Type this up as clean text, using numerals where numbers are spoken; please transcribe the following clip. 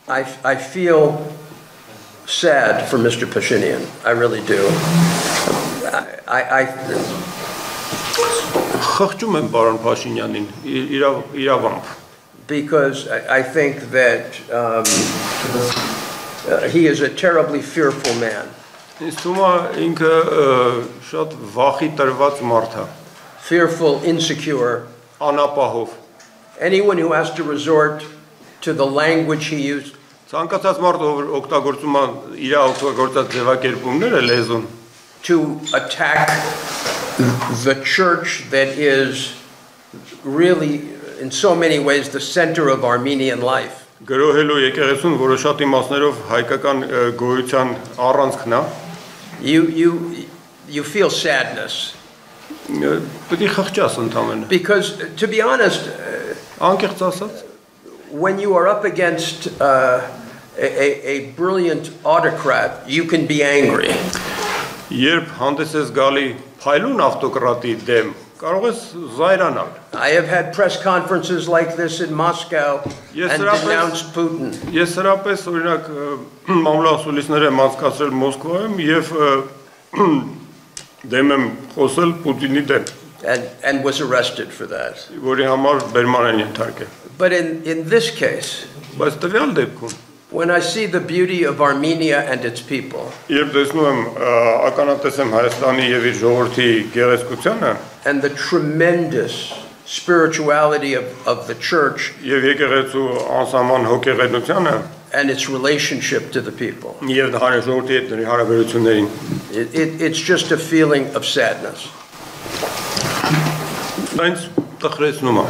I feel sad for Mr. Pashinyan. I really do. Խղճում եմ պարոն Փաշինյանին իրավամբ because I think that he is a terribly fearful man. Ինձ թվում է ինքը շատ վախի տրված մարդ է Fearful, insecure. Անապահով Anyone who has to resort to the language he used Ցանկացած մարդ ով օգտագործում է իր օգտագործած ձևակերպումները լեզուն to attack the church that is really in so many ways the center of Armenian life. Գրոհելու եկեղեցուն, որը շատ իմաստներով հայկական գոյության առանցքն է You feel sadness. Պետք է խղճաս ընդամենը Because to be honest, անկեղծ ասած when you are up against a brilliant autocrat, you can be angry. Երբ հանդես ես գալի փայլուն ավտոկրատի դեմ, կարող ես զայրանալ I have had press conferences like this in Moscow and denounced Putin. Ես հրապես օրինակ մամուլասուլիսներ եմ անցկացրել Մոսկվայում եւ դեմ եմ խոսել Պուտինի դեմ And was arrested for that. որի համար բերման են ենթարկել But in this case, բայց տվյալ դեպքում when I see the beauty of Armenia and its people, երբ տեսնում եմ ականատես եմ Հայաստանի եւ իր ժողովրդի գեղեցկությանը and the tremendous spirituality of the church եւ եկեղեցու անսահման հոգեղենությանը and its relationship to the people, եւ ժողովրդի հետ նրա հարաբերություններին it's just a feeling of sadness. Այնց տխրեցնում է